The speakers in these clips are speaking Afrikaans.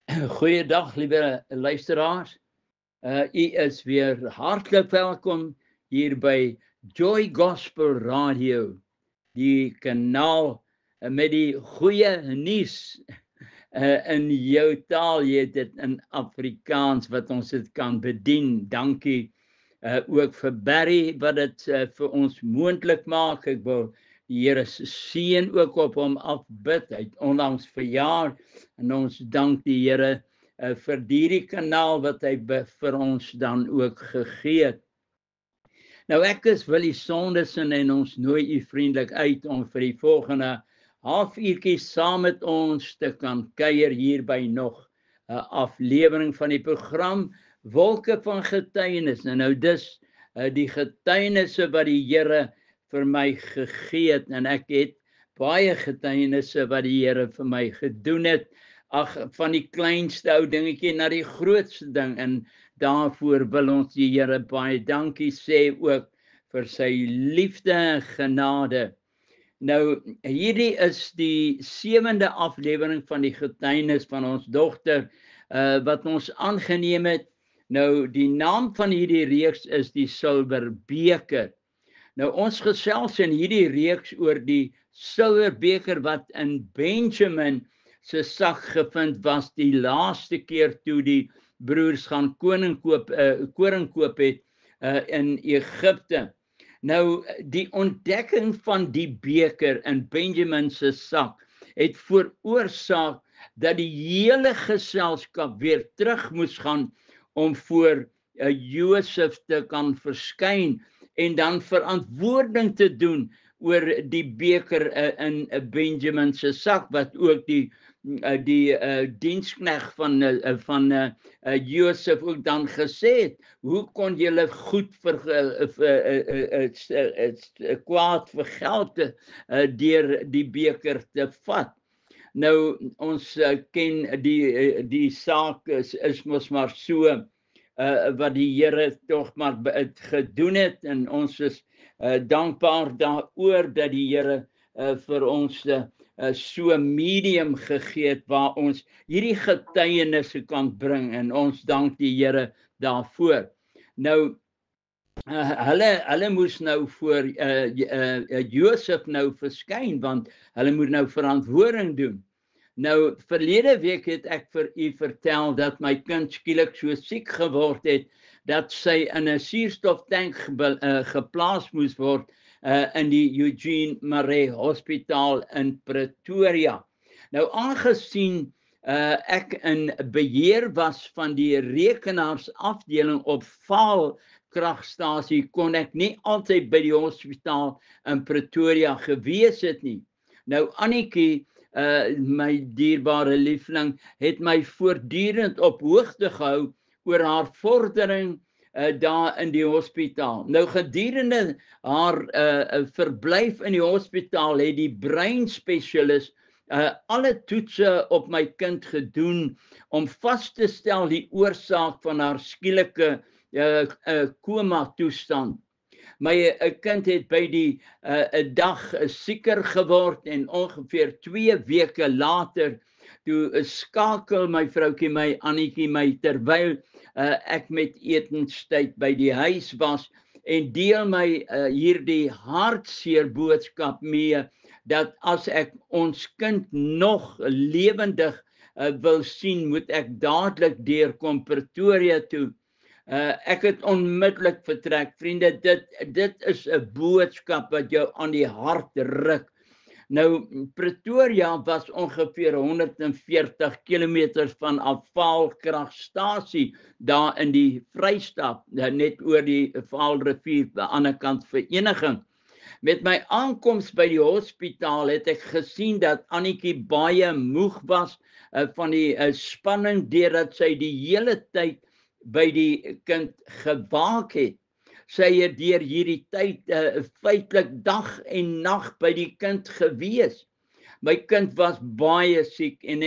Goeiedag, lieve luisteraars. U is weer hartelijk welkom hier bij Joy Gospel Radio, die kanaal met die goeie nuus in jou taal. Jy het dit in Afrikaans wat ons dit kan bedien. Dankie ook vir Barry wat dit vir ons moontlik maak. Ek wil die Here se seën ook op hom afbid. Hy het onlangs verjaar en ons dank die Here vir die kanaal wat hy vir ons dan ook gegee het. Nou ek is Willie Sondersen en ons nooi u vriendelik uit om vir die volgende halfuurtjie saam met ons te kan kuier hier by nog 'n aflewering van die program Wolke van Getuienis. En nou dis die getuienisse wat die Here vir my gegee het, en ek het baie getuienisse wat die Here vir my gedoen het. Ag, van die kleinste ou dingetjie na die grootste ding, en daarvoor wil ons die Here baie dankie sê ook vir sy liefde en genade. Nou, hierdie is die 7de aflewering van die getuienis van ons dogter wat ons aangeneem het. Nou, die naam van hierdie reeks is die Silverbeker. Nou, ons gesels in hierdie reeks oor die Silverbeker wat in Benjamin se sak gevind was die laaste keer toe die broers gaan koring koop het in Egipte. Nou, die ontdekking van die beker in Benjamin se sak het veroorsaak dat die hele geselskap weer terug moes gaan om voor Josef te kan verskyn en dan verantwoording te doen oor die beker in Benjamin se sak, wat ook die diensknegt van Josef ook dan gesê het, hoe kon julle goed kwaad vir geld deur die beker te vat? Nou, ons ken die saak is mos maar so wat die Here tog maar gedoen het, en ons is dankbaar daaroor dat die Here vir ons so 'n medium gegee het waar ons hierdie getuienisse kan bring, en ons dank die Here daarvoor. Nou, hulle moes nou voor Josef nou verskyn, want hulle moet nou verantwoording doen. Nou, verlede week het ek vir u vertel dat my kind skielik so siek geword het, dat sy in 'n suurstoftank geplaas moes word in die Eugene Marais Hospitaal in Pretoria. Nou, aangesien ek in beheer was van die rekenaarsafdeling op Vaal kragstasie, kon ek nie altyd by die hospitaal in Pretoria gewees het nie. Nou, Annetjie, my dierbare liefling, het my voortdurend op hoogte gehou oor haar vordering daar in die hospitaal. Nou, gedurende haar verblyf in die hospitaal het die breinspesialis alle toetse op my kind gedoen om vas te stel die oorsaak van haar skielike koma toestand. My kind het by die dag sieker geword, en ongeveer 2 weke later, toe skakel my vroukie, my Annetjie, my terwyl ek met etenstyd by die huis was, en deel my hierdie hartseer boodskap mee, dat as ek ons kind nog lewendig wil sien, moet ek dadelik deurkom Pretoria toe. Ek het onmiddellik vertrek. Vriende, dit is 'n boodskap wat jou aan die hart ruk. Nou, Pretoria was ongeveer 140 kilometers van Vaal kragstasie, daar in die Vrystaat, net oor die Vaalrivier, aan die ander kant Vereniging. Met my aankoms by die hospitaal het ek gesien dat Annetjie baie moeg was van die spanning, deurdat sy die hele tyd by die kind gewaak het. Sy het deur hierdie tyd feitelik dag en nag by die kind gewees. My kind was baie siek en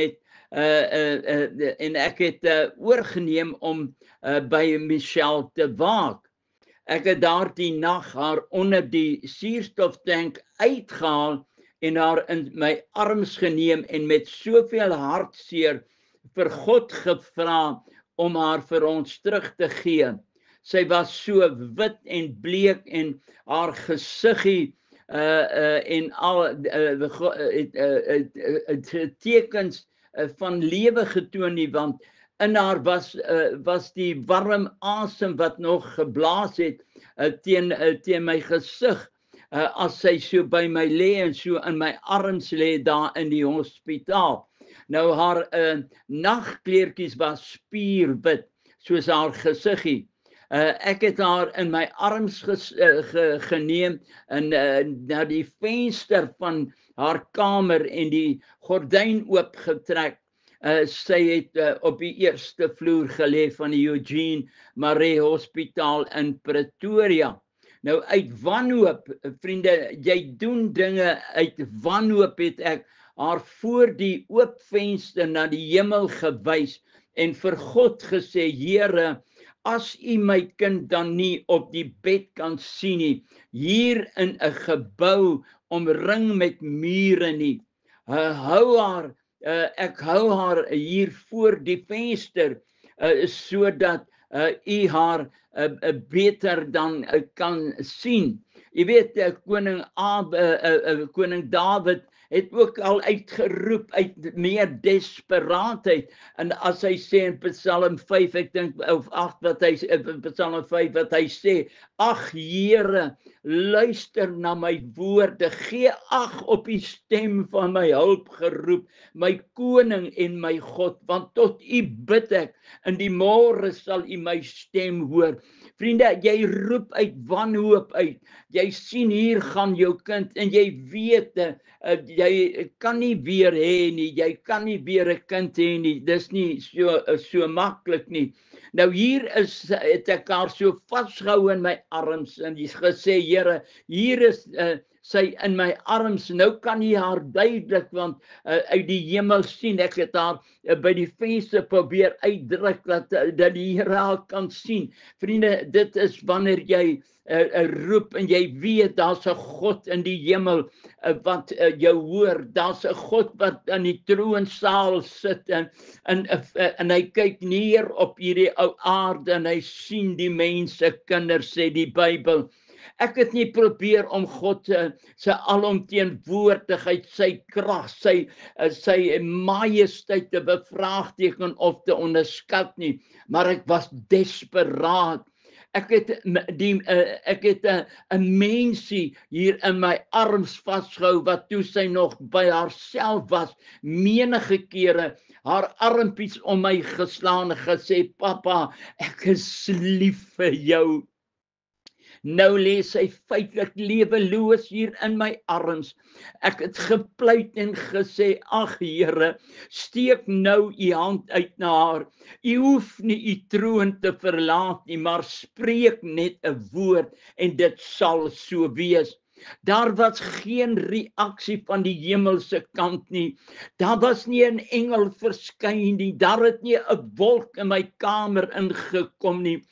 ek het oorgeneem om by Michelle te waak. Ek het daardie nag haar onder die suurstoftank uitgehaal en haar in my arms geneem en met soveel hartseer vir God gevra om haar vir ons terug te gee. Sy was so wit en bleek en haar gesiggie en al tekens van lewe getoon nie, want in haar was die warm asem wat nog geblaas het teen my gesig as sy so by my lê en so in my arms lê daar in die hospitaal. Nou haar nagkleertjies was spierwit soos haar gesiggie. Ek het haar in my arms geneem en na die venster van haar kamer en die gordyn oopgetrek. Sy het op die eerste vloer gelê van die Eugene Maree Hospitaal in Pretoria. Nou uit wanhoop, vriende, jy doen dinge uit wanhoop, het ek haar voor die oop venster na die hemel gewys en vir God gesê, Here, as u my kind dan nie op die bed kan sien nie, hier in 'n gebou omring met mure nie, ek hou haar hier voor die venster sodat u haar beter dan kan sien. Jy weet, koning Dawid het ook al uitgeroep uit meer desperaatheid. En as hy sê in Psalm 5, ek dink of 8 wat hy Psalm 5 wat hy sê, ag Here, luister na my woorde, gee ag op die stem van my hulpgeroep, my koning en my God, want tot u bid ek, in die môre sal u my stem hoor. Vriende, jy roep uit wanhoop uit. Jy sien hier gaan jou kind en jy weet jy kan nie weer hê nie. Jy kan nie weer 'n kind hê nie. Dis nie so maklik nie. Nou hier het ek haar so vasgehou in my arms en jy gesê, Here, hier is sy in my arms. Nou kan jy haar duidelik, want uit die hemel sien, ek het haar by die venster probeer uitdruk dat die Here haar kan sien. Vriende, dit is wanneer jy roep en jy weet daar's 'n God in die hemel wat jou hoor. Daar's 'n God wat in die troonsaal sit en hy kyk neer op hierdie ou aarde en hy sien die mense kinders, sê die Bybel. Ek het nie probeer om God se alomteenwoordigheid, sy krag, sy majesteit te bevraagteken of te onderskat nie, maar ek was desperaat. Ek het 'n mensie hier in my arms vasgehou wat toe sy nog by haarself was, menige kere haar armpies om my geslaan en gesê, Papa, ek is lief vir jou. Nou lê sy feitelik leweloos hier in my arms. Ek het gepleit en gesê, ag Here, steek nou u hand uit na haar. U hoef nie u troon te verlaat nie, maar spreek net 'n woord en dit sal so wees. Daar was geen reaksie van die hemelse kant nie. Daar was nie 'n engel verskyn nie. Daar het nie 'n wolk in my kamer ingekom nie.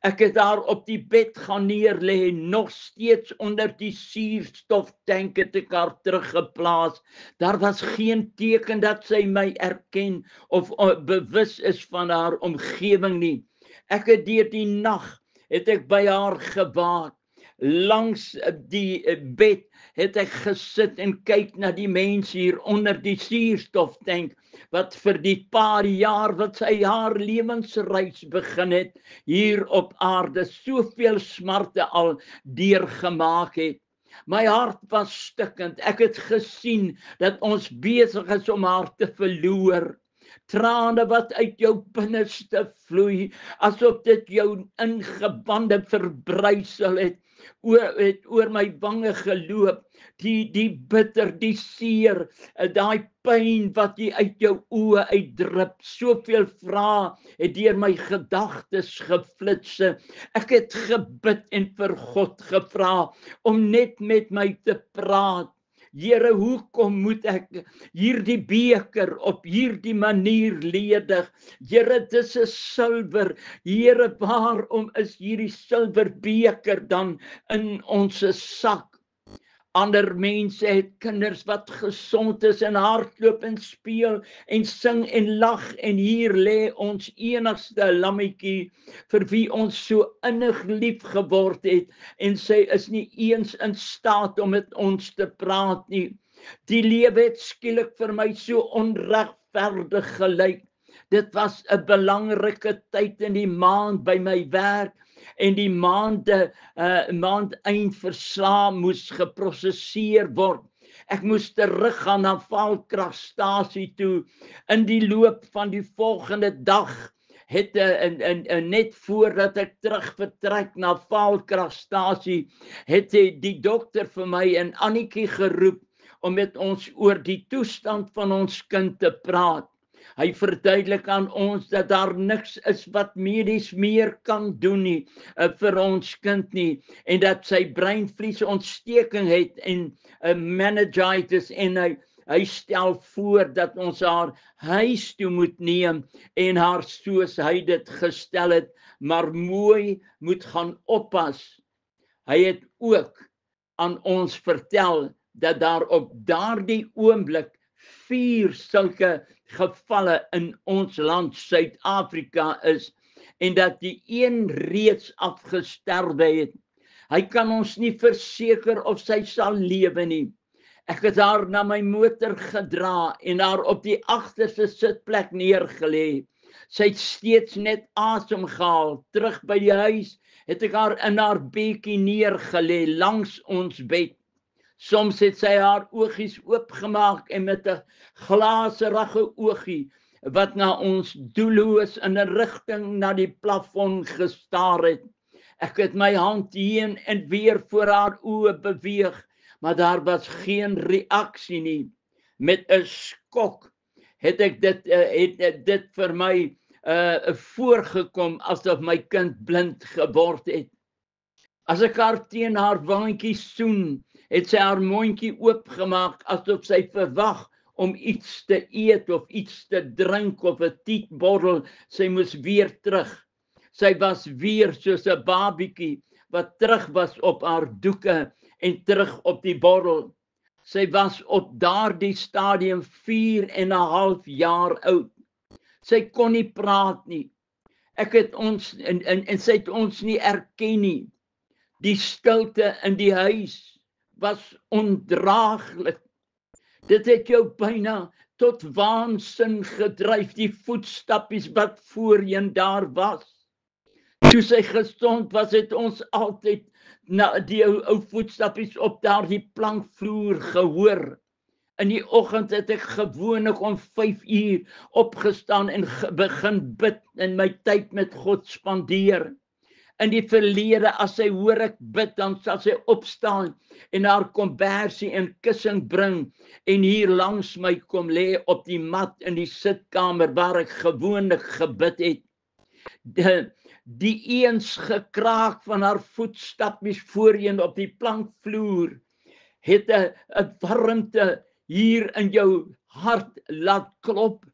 Ek het haar op die bed gaan neerlê, nog steeds onder die suurstoftank het ek haar teruggeplaas. Daar was geen teken dat sy my erken of bewus is van haar omgewing nie. Ek het deur die nag het ek by haar gewaak. Langs die bed het ek gesit en kyk na die mense hier onder die suurstoftank wat vir die paar jaar wat sy haar lewensreis begin het hier op aarde soveel smarte al deurgemaak het. My hart was stikkend. Ek het gesien dat ons besig is om haar te verloor. Trane wat uit jou binneste vloei, asof dit jou ingebande verbrysel het oor my wange geloop, die bitter, die seer, daai pyn wat jy uit jou oë uitdrup, soveel vrae het deur my gedagtes geflitse. Ek het gebid en vir God gevra om net met my te praat. Here, hoekom moet ek hierdie beker op hierdie manier ledig? Here, dis 'n silwer. Here, waarom is hierdie silwer beker dan in ons sak? Ander mense het kinders wat gesond is en hardloop en speel en sing en lag, en hier lê ons enigste lammetjie vir wie ons so innig lief geword het, en sy is nie eens in staat om met ons te praat nie. Die lewe het skielik vir my so onregverdig gelyk. Dit was 'n belangrike tyd in die maand by my werk, en die maandeinverslae moes geprosesseer word. Ek moes teruggaan na Valkragstasie toe. In die loop van die volgende dag het net voordat ek terug vertrek na Valkragstasie, het die dokter vir my en Annetjie geroep om met ons oor die toestand van ons kind te praat. Hy verduidelik aan ons dat daar niks is wat medies meer kan doen nie vir ons kind nie, en dat sy breinvliesontsteking het en meningitis, en hy stel voor dat ons haar huis toe moet neem en haar soos hy dit gestel het, maar mooi moet gaan oppas. Hy het ook aan ons vertel dat daar op daardie oomblik 4 sulke gevalle in ons land Suid-Afrika is, en dat die een reeds afgesterwe het. Hy kan ons nie verseker of sy sal lewe nie. Ek het haar na my motor gedra en haar op die agterste sitplek neergelê. Sy het steeds net asem gehaal. Terug by die huis het ek haar in haar bedjie neergelê langs ons bed. Soms het sy haar oogies oopgemaak en met 'n glaserige oogie wat na ons doelloos in 'n rigting na die plafon gestaar het. Ek het my hand heen en weer voor haar oë beweeg, maar daar was geen reaksie nie. Met 'n skok het dit vir my voorgekom asof my kind blind geword het. As ek haar teen haar wangetjie soen, het sy haar mondjie oopgemaak asof sy verwag om iets te eet of iets te drink of 'n tietbottel. Sy moes weer terug. Sy was weer soos 'n babietjie wat terug was op haar doeke en terug op die bottel. Sy was op daardie stadium 4,5 jaar oud. Sy kon nie praat nie. Ek het ons en sy het ons nie erken nie. Die stilte in die huis was ondraaglik. Dit het jou byna tot waansin gedryf, die voetstappies wat voorheen daar was. Toe sy gesond was, het ons altyd na die ou voetstappies op daardie plankvloer gehoor. In die oggend het ek gewoonlik om 5 uur opgestaan en begin bid en my tyd met God spandeer. In die verlede, as sy hoor ek bid, dan sal sy opstaan en haar kombersie en kussing bring en hier langs my kom lê op die mat in die sitkamer waar ek gewoonlik gebid het. Die eens gekraak van haar voetstappies voorheen op die plankvloer het 'n warmte hier in jou hart laat klop.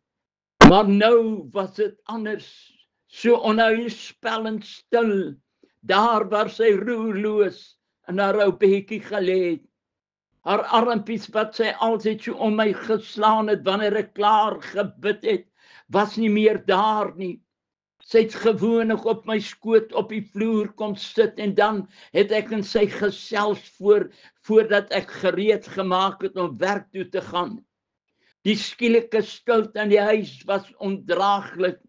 Maar nou was dit anders. So onheilspellend stil, daar waar sy roerloos in haar ou bedjie gelê het. Haar armpies wat sy altyd so om my geslaan het wanneer ek klaar gebid het, was nie meer daar nie. Sy het gewoonlik op my skoot op die vloer kom sit en dan het ek in sy gesels voordat ek gereed gemaak het om werk toe te gaan. Die skielike stilte in die huis was ondraaglik.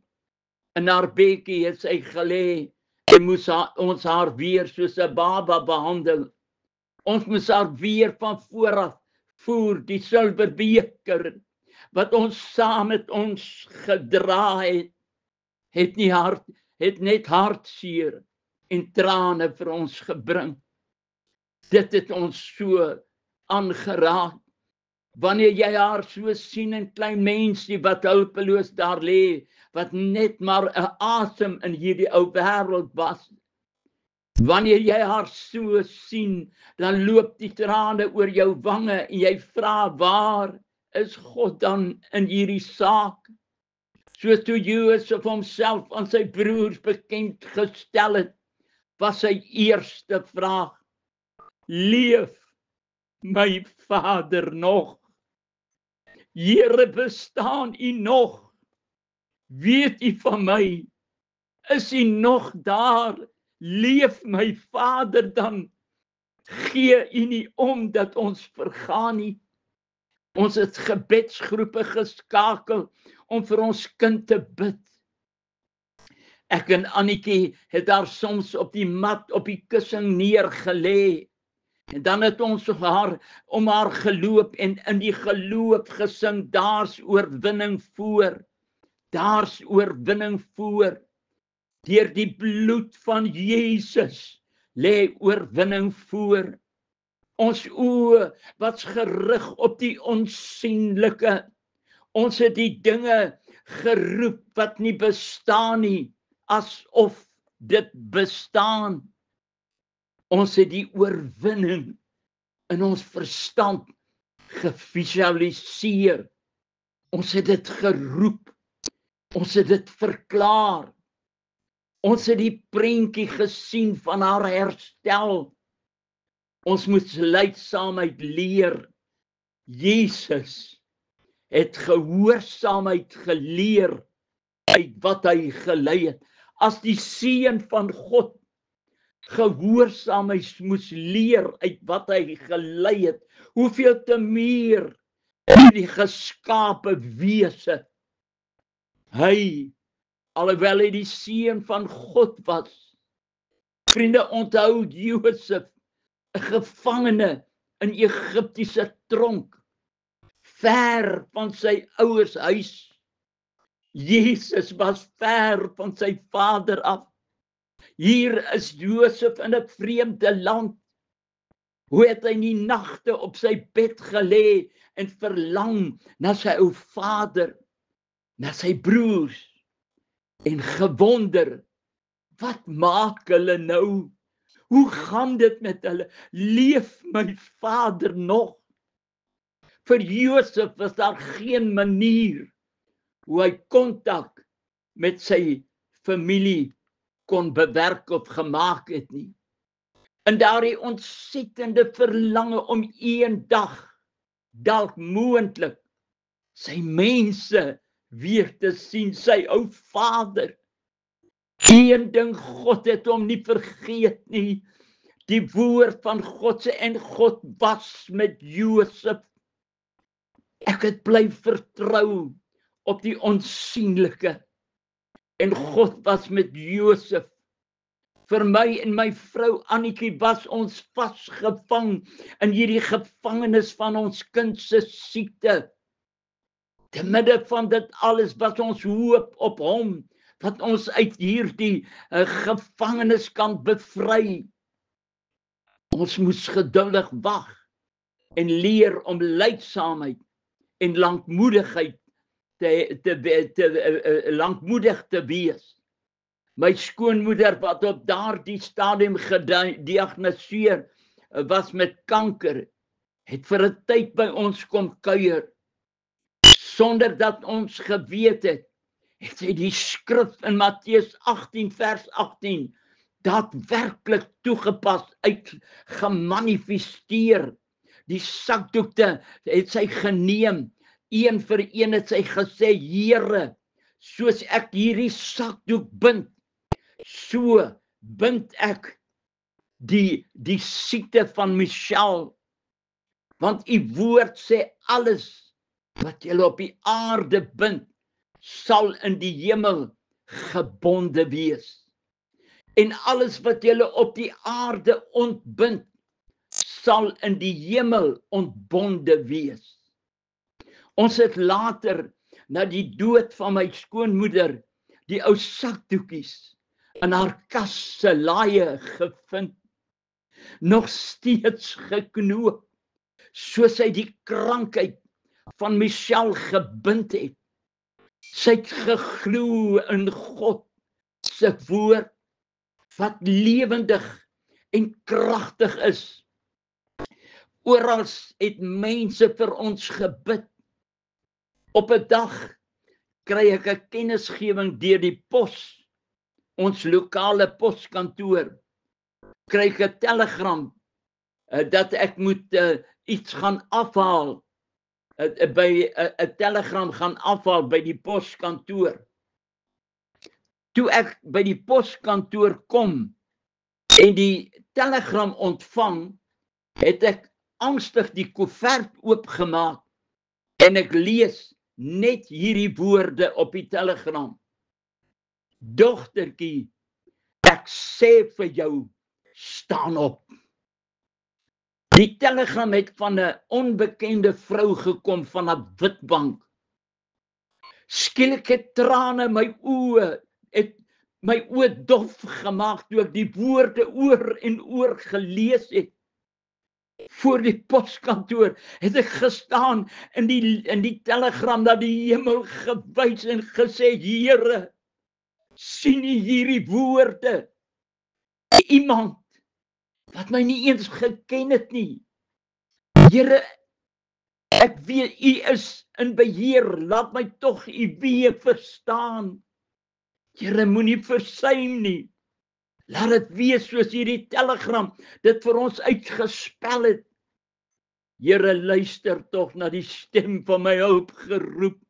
In haar bedjie het sy gelê en moes ons haar weer soos 'n baba behandel. Ons moes haar weer van vooraf voer, die silverbeker wat ons saam met ons gedra het net hartseer en trane vir ons gebring. Dit het ons so aangeraak. Wanneer jy haar so sien, 'n klein mensie wat hulpeloos daar lê, wat net maar 'n asem in hierdie ou wêreld was. Wanneer jy haar so sien, dan loop die trane oor jou wange en jy vra, waar is God dan in hierdie saak? Soos toe Josef homself aan sy broers bekend gestel het, was sy eerste vraag: leef my Vader nog? Here, bestaan U nog? Weet U van my? Is U nog daar? Leef my Vader dan? Gee U nie om dat ons vergaan nie. Ons het gebedsgroepe geskakel om vir ons kind te bid. Ek en Annetjie het daar soms op die mat, op die kussing neergelê. En dan het ons om haar geloop en in die geloof gesing, daar's oorwinning voor. Daar's oorwinning voor. Deur die bloed van Jesus lê oorwinning voor. Ons oë was gerig op die onsigbare. Ons het die dinge geroep wat nie bestaan nie, asof dit bestaan. Ons het die oorwinning in ons verstand gevisualiseer. Ons het dit geroep. Ons het dit verklaar. Ons het die prentjie gesien van haar herstel. Ons moet lydsaamheid leer. Jesus het gehoorsaamheid geleer uit wat hy gelei het. As die seun van God gehoorsaamheid moes leer uit wat hy gelei het, hoeveel te meer die geskape wese. Hy, alhoewel hy die seun van God was, vriende, onthou Josef, 'n gevangene in Egiptiese tronk, ver van sy ouers huis. Jesus was ver van sy vader af. Hier is Josef in 'n vreemde land. Hoe het hy die nagte op sy bed gelê en verlang na sy ou vader, na sy broers, en gewonder, wat maak hulle nou? Hoe gaan dit met hulle? Leef my vader nog? Vir Josef was daar geen manier hoe hy kontak met sy familie kon bewerk of gemaak het nie. En daardie ontsettende verlange om eendag, dalk moontlik, sy mense weer te sien, sy ou vader. Een ding, God het hom nie vergeet nie, die woord van God sê, en God was met Josef. Ek het bly vertrou op die onsigbare, en God was met Josef. Vir my en my vrou Annetjie was ons vasgevang in hierdie gevangenis van ons kind se siekte. Te midde van dit alles was ons hoop op hom, wat ons uit hierdie gevangenis kan bevry. Ons moes geduldig wag en leer om lydsaamheid en lankmoedigheid lankmoedig te wees. My skoonmoeder wat op daardie stadium gediagnoseer was met kanker, het vir 'n tyd by ons kom kuier. Sonder dat ons geweet het, het sy die skrif in Matteus 18 vers 18 daadwerklik toegepas, gemanifesteer. Die sakdoekte het sy geneem, een vir een het sy gesê, Here, soos ek hierdie sakdoek bind, so bind ek die siekte van Michelle, want u woord sê alles wat julle op die aarde bind, sal in die hemel gebonde wees. En alles wat julle op die aarde ontbind, sal in die hemel ontbonde wees. Ons het later, na die dood van my skoonmoeder, die ou sakdoekies in haar kas se laaie gevind, nog steeds geknoop, soos hy die krankheid van Michelle gebind het. Sy het geglo in God se woord, wat lewendig en kragtig is. Oral het mense vir ons gebid. Op 'n dag kry ek 'n kennisgewing deur die pos, ons lokale poskantoor, kry ek 'n telegram dat ek moet iets gaan afhaal, by 'n telegram gaan afhaal by die poskantoor. Toe ek by die poskantoor kom en die telegram ontvang, het ek angstig die koevert oopgemaak en ek lees net hierdie woorde op die telegram. Dogtertjie, ek sê vir jou, staan op. Die telegram het van 'n onbekende vrou gekom van 'n Witbank. Skielik het trane my oë, het my oë dof gemaak toe ek die woorde oor en oor gelees het. Voor die poskantoor het ek gestaan in die telegram na die hemel gewys en gesê, Here, sien U hierdie woorde? Iemand wat my nie eens geken het nie. Here, ek weet U is in beheer, laat my tog U weë verstaan. Here, moenie versuim nie. Laat dit wees soos hierdie telegram dit vir ons uitgespel het. Here, luister tog na die stem van my hulp geroep.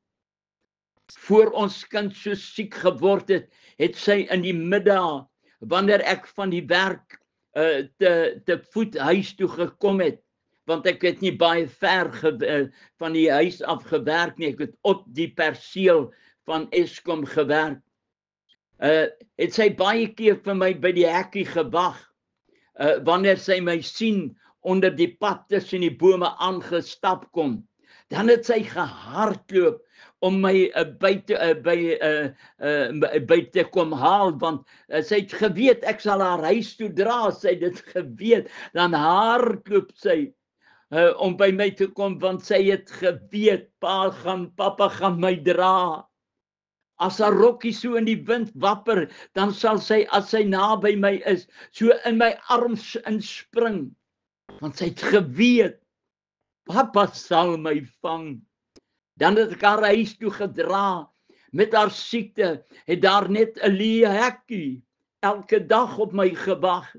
Voor ons kind so siek geword het, het sy in die middag, wanneer ek van die werk te voet huis toe gekom het, want ek het nie baie ver van die huis af gewerk nie, ek het op die perseel van Eskom gewerk. Het sy baie keer vir my by die hekkie gewag, wanneer sy my sien onder die pad tussen die bome aangestap kom. Dan het sy gehardloop om my by te kom haal, want sy het geweet ek sal haar huis toe dra, sy het dit geweet, dan hardloop sy om by my te kom, want sy het geweet, papa gaan my dra. As haar rokkie so in die wind wapper, dan sal sy, as sy naby my is, so in my arms inspring, want sy het geweet, papa sal my vang. Dan het ek haar huis toe gedra, met haar siekte, het daar net 'n leë hekkie, elke dag op my gewag,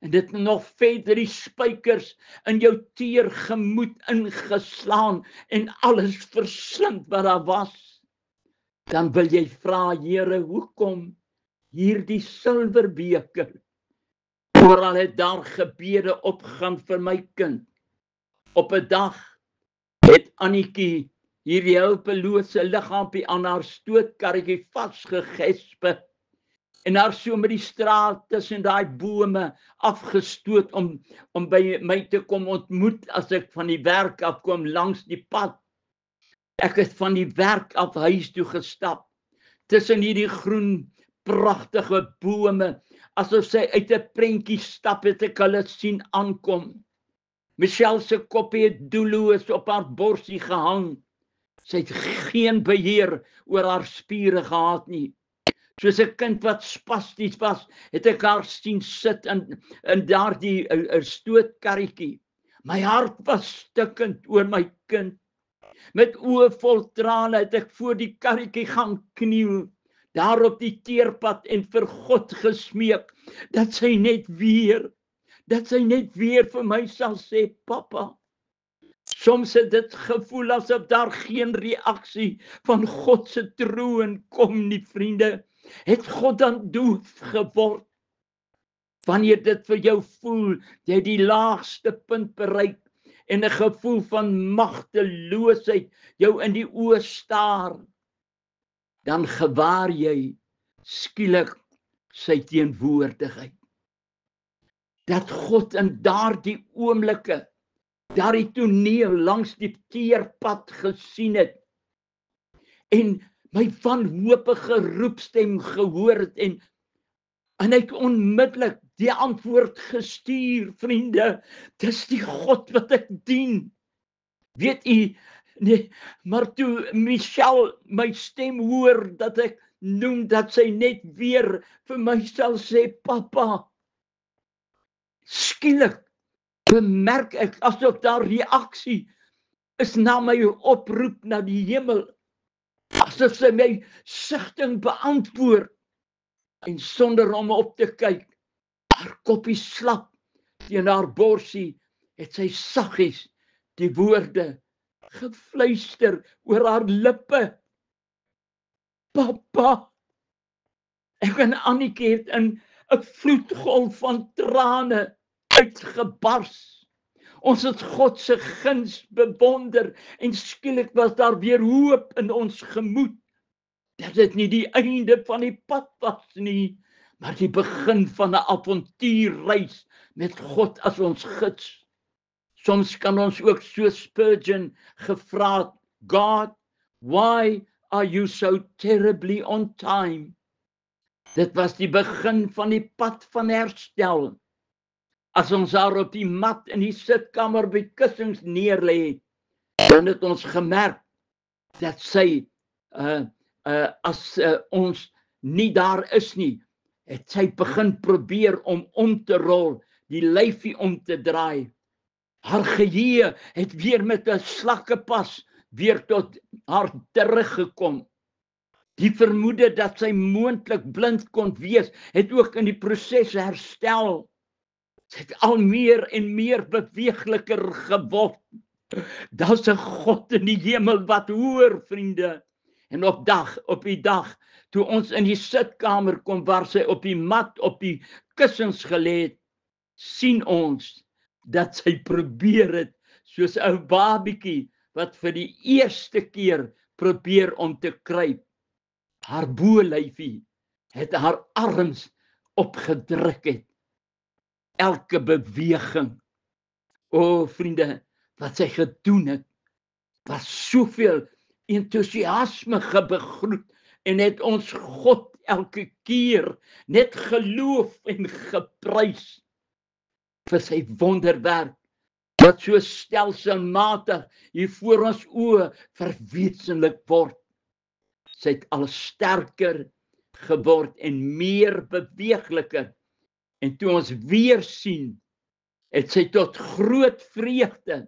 en dit nog verder die spykers in jou teer gemoed ingeslaan, en alles verslind wat daar was. Dan wil jy vra, Here, hoekom hierdie silverbeker? Oral het daar gebede opgaan vir my kind. Op 'n dag het Annetjie hierdie hulpelose liggaampie aan haar stootkarretjie vasgegespe en haar so met die straat tussen daai bome afgestoot om by my te kom ontmoet as ek van die werk afkom langs die pad. Ek het van die werk af huis toe gestap, tussen hierdie groen, pragtige bome, asof sy uit 'n prentjie stap, het ek hulle sien aankom. Michelle se koppie het doelloos op haar borsie gehang. Sy het geen beheer oor haar spiere gehad nie. Soos 'n kind wat spasties was, het ek haar sien sit in daardie stootkarretjie. My hart was stikkend oor my kind. Met oë vol trane het ek voor die karretjie gaan kniel, daar op die teerpad, en vir God gesmeek, dat sy net weer vir my sal sê, papa. Soms het dit gevoel asof daar geen reaksie van God se troon kom nie, vriende. Het God dan doof geword? Wanneer dit vir jou voel, jy die laagste punt bereik, en 'n gevoel van magteloosheid jou in die oë staar, dan gewaar jy skielik sy teenwoordigheid. Dat God in daardie oomblikke, daardie toneel langs die teerpad gesien het, en my wanhopige roepstem gehoor het, en hy het onmiddellik die antwoord gestuur, vriende, dis die God wat ek dien. Weet u, nee, maar toe Michelle my stem hoor, dat ek noem, dat sy net weer vir my sal sê, papa, skielik bemerk ek asof daar reaksie is na my oproep na die hemel, asof sy my sigting beantwoord, en sonder om op te kyk, haar koppie slap teen haar borsie, het sy saggies die woorde gefluister oor haar lippe. Papa. En Annetjie het in 'n vloedgolf van trane uitgebars. Ons het God se guns bewonder en skielik was daar weer hoop in ons gemoed. Dat dit nie die einde van die pad was nie, maar die begin van 'n avontuurreis met God as ons gids. Soms kan ons ook so Spurgeon gevra het, God, why are you so terribly on time? Dit was die begin van die pad van herstel. As ons daar op die mat in die sitkamer by kussings neerlê, dan het ons gemerk dat sy, as ons nie daar is nie, het sy begin probeer om te rol, die lyfie om te draai. Haar geheue het weer met 'n slakkepas weer tot haar teruggekom. Die vermoede dat sy moontlik blind kon wees, het ook in die proses herstel. Sy het al meer en meer beweegliker geword. Daar's 'n God in die hemel wat hoor, vriende. En op die dag, toe ons in die sitkamer kom waar sy op die mat, op die kussings gelê het, sien ons dat sy probeer het, soos 'n ou babietjie wat vir die eerste keer probeer om te kruip. Haar bolyfie het haar arms opgedruk het. Elke beweging. O, vriende, wat sy gedoen het, was soveel entoesiasme begroet en het ons God elke keer net geloof en geprys vir sy wonderwerk, wat so stelselmatig hier voor ons oë verwesenlik word. Sy het al sterker geword en meer beweegliker. En toe ons weer sien, het sy tot groot vreugde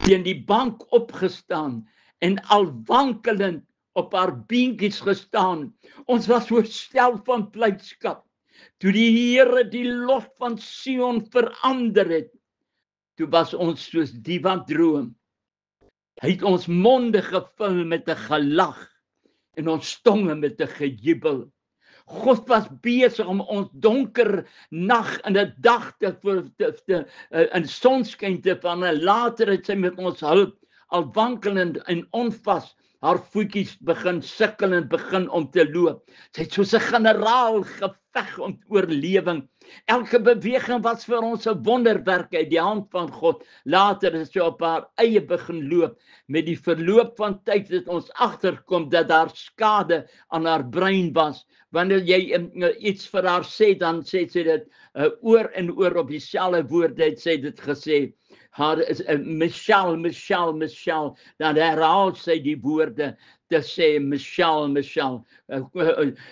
teen die bank opgestaan en al wankelend op haar beentjies gestaan. Ons was oorstel van blydskap toe die Here die lot van Sion verander het. Toe was ons soos die wat droom. Hy het ons monde gevul met 'n gelag en ons tonge met 'n gejubel. God was besig om ons donker nag in 'n dag in sonskyn te verander. Later het sy met ons hulp, al wankelend en onvas, haar voetjies begin sukkel en begin om te loop. Sy het soos 'n generaal geveg om oorlewing. Elke beweging was vir ons 'n wonderwerk uit die hand van God. Later het sy op haar eie begin loop. Met die verloop van tyd het ons agterkom dat daar skade aan haar brein was. Wanneer jy iets vir haar sê, dan sê sy dit oor en oor op dieselfde woorde het sy dit gesê. Haar is Michelle, dan herhaal sy die woorde te sê Michelle.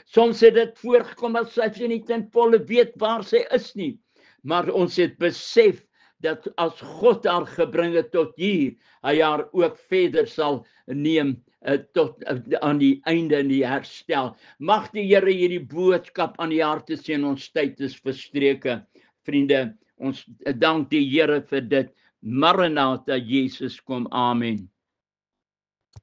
Soms het dit voorgekom as sy nie ten volle weet waar sy is nie, maar ons het besef dat as God haar gebring het tot hier, hy haar ook verder sal neem tot aan die einde in die herstel. Mag die Here hierdie boodskap aan die harte sien. Ons tyd is verstreke. Vriende, ons dank die Here vir dit. Maranatha, Jesus kom. Amen.